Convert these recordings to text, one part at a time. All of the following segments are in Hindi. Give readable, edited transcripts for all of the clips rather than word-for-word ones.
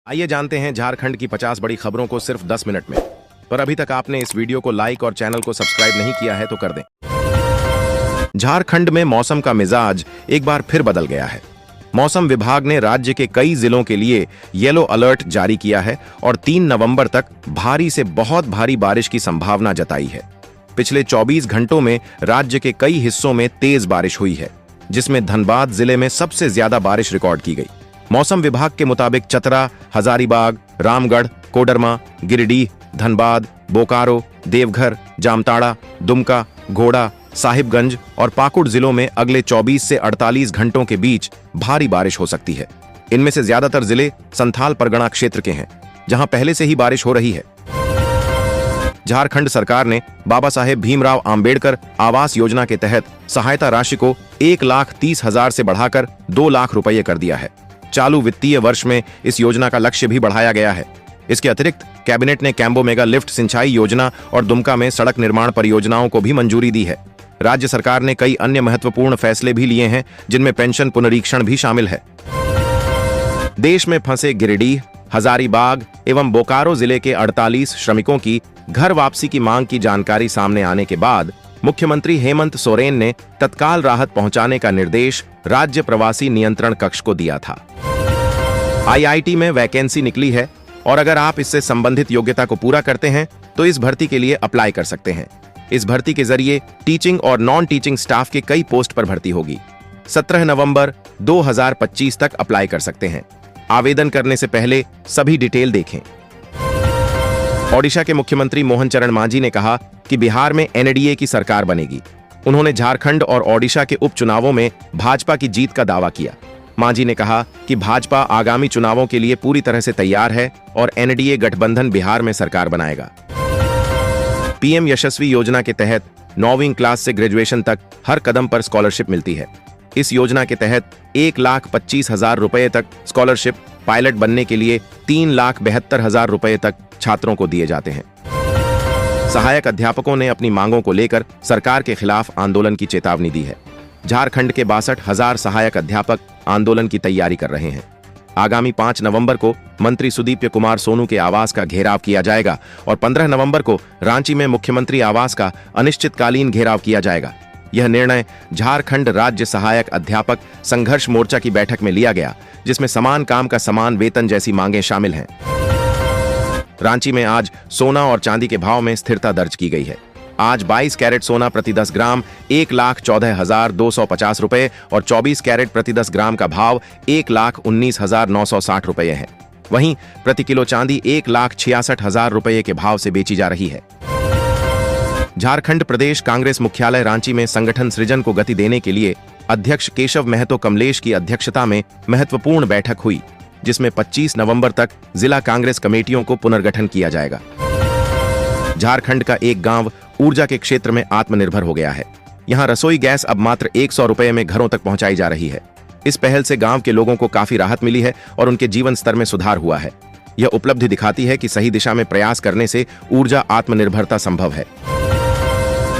आइए जानते हैं झारखंड की 50 बड़ी खबरों को सिर्फ 10 मिनट में। पर अभी तक आपने इस वीडियो को लाइक और चैनल को सब्सक्राइब नहीं किया है तो कर दें। झारखंड में मौसम का मिजाज एक बार फिर बदल गया है। मौसम विभाग ने राज्य के कई जिलों के लिए येलो अलर्ट जारी किया है और 3 नवंबर तक भारी से बहुत भारी बारिश की संभावना जताई है। पिछले 24 घंटों में राज्य के कई हिस्सों में तेज बारिश हुई है, जिसमें धनबाद जिले में सबसे ज्यादा बारिश रिकॉर्ड की गई। मौसम विभाग के मुताबिक चतरा, हजारीबाग, रामगढ़, कोडरमा, गिरिडीह, धनबाद, बोकारो, देवघर, जामताड़ा, दुमका, घोड़ा, साहिबगंज और पाकुड़ जिलों में अगले 24 से 48 घंटों के बीच भारी बारिश हो सकती है। इनमें से ज्यादातर जिले संथाल परगना क्षेत्र के हैं, जहां पहले से ही बारिश हो रही है। झारखंड सरकार ने बाबा साहेब भीमराव आंबेडकर आवास योजना के तहत सहायता राशि को 1,30,000 से बढ़ाकर 2 लाख रुपये कर दिया है। चालू वित्तीय वर्ष में इस योजना का लक्ष्य भी बढ़ाया गया है। इसके अतिरिक्त कैबिनेट ने कैम्बो मेगा लिफ्ट सिंचाई योजना और दुमका में सड़क निर्माण परियोजनाओं को भी मंजूरी दी है। राज्य सरकार ने कई अन्य महत्वपूर्ण फैसले भी लिए हैं, जिनमें पेंशन पुनरीक्षण भी शामिल है। देश में फंसे गिरिडीह, हजारीबाग एवं बोकारो जिले के 48 श्रमिकों की घर वापसी की मांग की जानकारी सामने आने के बाद मुख्यमंत्री हेमंत सोरेन ने तत्काल राहत पहुंचाने का निर्देश राज्य प्रवासी नियंत्रण कक्ष को दिया था। आईआईटी में वैकेंसी निकली है और अगर आप इससे संबंधित योग्यता को पूरा करते हैं तो इस भर्ती के लिए अप्लाई कर सकते हैं। इस भर्ती के जरिए टीचिंग और नॉन टीचिंग स्टाफ के कई पोस्ट पर भर्ती होगी। 17 नवंबर 2025 तक अप्लाई कर सकते हैं। आवेदन करने से पहले सभी डिटेल देखें। ओडिशा के मुख्यमंत्री मोहन चरण मांझी ने कहा कि बिहार में एनडीए की सरकार बनेगी। उन्होंने झारखंड और ओडिशा के उपचुनावों में भाजपा की जीत का दावा किया। मांझी ने कहा कि भाजपा आगामी चुनावों के लिए पूरी तरह से तैयार है और एनडीए गठबंधन बिहार में सरकार बनाएगा। पीएम यशस्वी योजना के तहत 9वीं क्लास से ग्रेजुएशन तक हर कदम पर स्कॉलरशिप मिलती है। इस योजना के तहत 1,25,000 रुपए तक स्कॉलरशिप, पायलट बनने के लिए 3,72,000 रुपए तक छात्रों को दिए जाते हैं। सहायक अध्यापकों ने अपनी मांगों को लेकर सरकार के खिलाफ आंदोलन की चेतावनी दी है। झारखंड के 62,000 सहायक अध्यापक आंदोलन की तैयारी कर रहे हैं। आगामी 5 नवंबर को मंत्री सुदीप्य कुमार सोनू के आवास का घेराव किया जाएगा और 15 नवंबर को रांची में मुख्यमंत्री आवास का अनिश्चितकालीन घेराव किया जाएगा। यह निर्णय झारखंड राज्य सहायक अध्यापक संघर्ष मोर्चा की बैठक में लिया गया, जिसमें समान काम का समान वेतन जैसी मांगें शामिल हैं। रांची में आज सोना और चांदी के भाव में स्थिरता दर्ज की गई है। आज 22 कैरेट सोना प्रति 10 ग्राम 1,14,250 रुपए और 24 कैरेट प्रति 10 ग्राम का भाव 1,19,960 रुपए है। वहीं प्रति किलो चांदी 1,66,000 रुपए के भाव से बेची जा रही है। झारखंड प्रदेश कांग्रेस मुख्यालय रांची में संगठन सृजन को गति देने के लिए अध्यक्ष केशव महतो कमलेश की अध्यक्षता में महत्वपूर्ण बैठक हुई, जिसमें 25 नवंबर तक जिला कांग्रेस कमेटियों को पुनर्गठन किया जाएगा। झारखंड का एक गांव ऊर्जा के क्षेत्र में आत्मनिर्भर हो गया है। यहां रसोई गैस अब मात्र 100 रुपए में घरों तक पहुंचाई जा रही है। इस पहल से गांव के लोगों को काफी राहत मिली है और उनके जीवन स्तर में सुधार हुआ है। यह उपलब्धि दिखाती है कि सही दिशा में प्रयास करने से ऊर्जा आत्मनिर्भरता संभव है।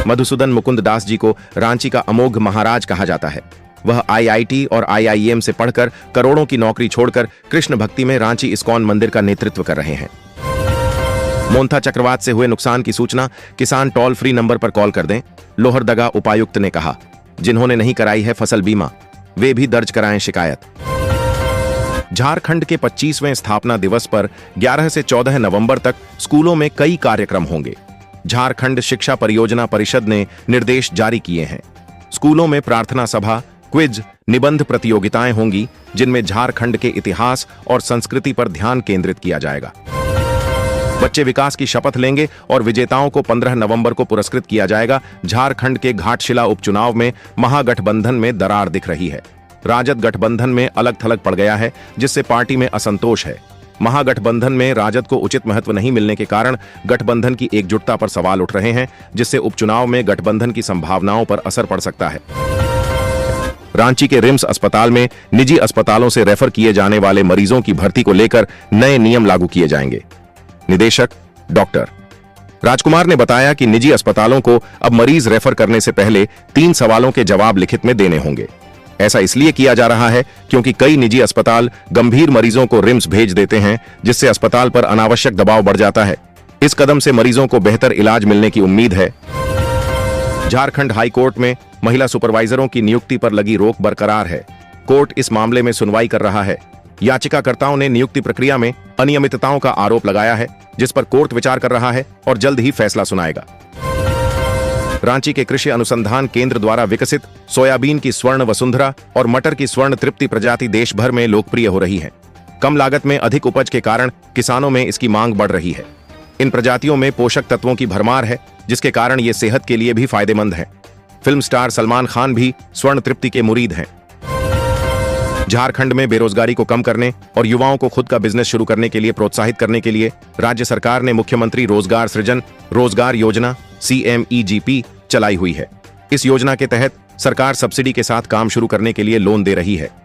मधुसूदन मुकुंद दास जी को रांची का अमोघ महाराज कहा जाता है। वह आईआईटी और आईआईएम से पढ़कर करोड़ों की नौकरी छोड़कर कृष्ण भक्ति में रांची इस्कॉन मंदिर का नेतृत्व कर रहे हैं। मोन्था चक्रवात से हुए नुकसान की सूचना किसान टोल फ्री नंबर पर कॉल कर दें, लोहरदगा उपायुक्त ने कहा। जिन्होंने नहीं कराई है फसल बीमा, वे भी दर्ज कराएं शिकायत। झारखंड के 25वें स्थापना दिवस पर 11 से 14 नवंबर तक स्कूलों में कई कार्यक्रम होंगे। झारखंड शिक्षा परियोजना परिषद ने निर्देश जारी किए हैं। स्कूलों में प्रार्थना सभा, क्विज, निबंध प्रतियोगिताएं होंगी, जिनमें झारखंड के इतिहास और संस्कृति पर ध्यान केंद्रित किया जाएगा। बच्चे विकास की शपथ लेंगे और विजेताओं को 15 नवंबर को पुरस्कृत किया जाएगा। झारखंड के घाटशिला उपचुनाव में महागठबंधन में दरार दिख रही है। राजद गठबंधन में अलग थलग पड़ गया है, जिससे पार्टी में असंतोष है। महागठबंधन में राजद को उचित महत्व नहीं मिलने के कारण गठबंधन की एकजुटता पर सवाल उठ रहे हैं, जिससे उपचुनाव में गठबंधन की संभावनाओं पर असर पड़ सकता है। रांची के रिम्स अस्पताल में निजी अस्पतालों से रेफर किए जाने वाले मरीजों की भर्ती को लेकर नए नियम लागू किए जाएंगे। निदेशक डॉक्टर राजकुमार ने बताया कि निजी अस्पतालों को अब मरीज रेफर करने से पहले 3 सवालों के जवाब लिखित में देने होंगे। ऐसा इसलिए किया जा रहा है क्योंकि कई निजी अस्पताल गंभीर मरीजों को रिम्स भेज देते हैं, जिससे अस्पताल पर अनावश्यक दबाव बढ़ जाता है। इस कदम से मरीजों को बेहतर इलाज मिलने की उम्मीद है। झारखंड हाई कोर्ट में महिला सुपरवाइजरों की नियुक्ति पर लगी रोक बरकरार है। कोर्ट इस मामले में सुनवाई कर रहा है। याचिकाकर्ताओं ने नियुक्ति प्रक्रिया में अनियमितताओं का आरोप लगाया है, जिस पर कोर्ट विचार कर रहा है और जल्द ही फैसला सुनाएगा। रांची के कृषि अनुसंधान केंद्र द्वारा विकसित सोयाबीन की स्वर्ण वसुंधरा और मटर की स्वर्ण तृप्ति प्रजाति देश भर में लोकप्रिय हो रही है। कम लागत में अधिक उपज के कारण किसानों में इसकी मांग बढ़ रही है। इन प्रजातियों में पोषक तत्वों की भरमार है, जिसके कारण ये सेहत के लिए भी फायदेमंद है। फिल्म स्टार सलमान खान भी स्वर्ण तृप्ति के मुरीद हैं। झारखंड में बेरोजगारी को कम करने और युवाओं को खुद का बिजनेस शुरू करने के लिए प्रोत्साहित करने के लिए राज्य सरकार ने मुख्यमंत्री रोजगार सृजन रोजगार योजना CMEGP चलाई हुई है। इस योजना के तहत सरकार सब्सिडी के साथ काम शुरू करने के लिए लोन दे रही है।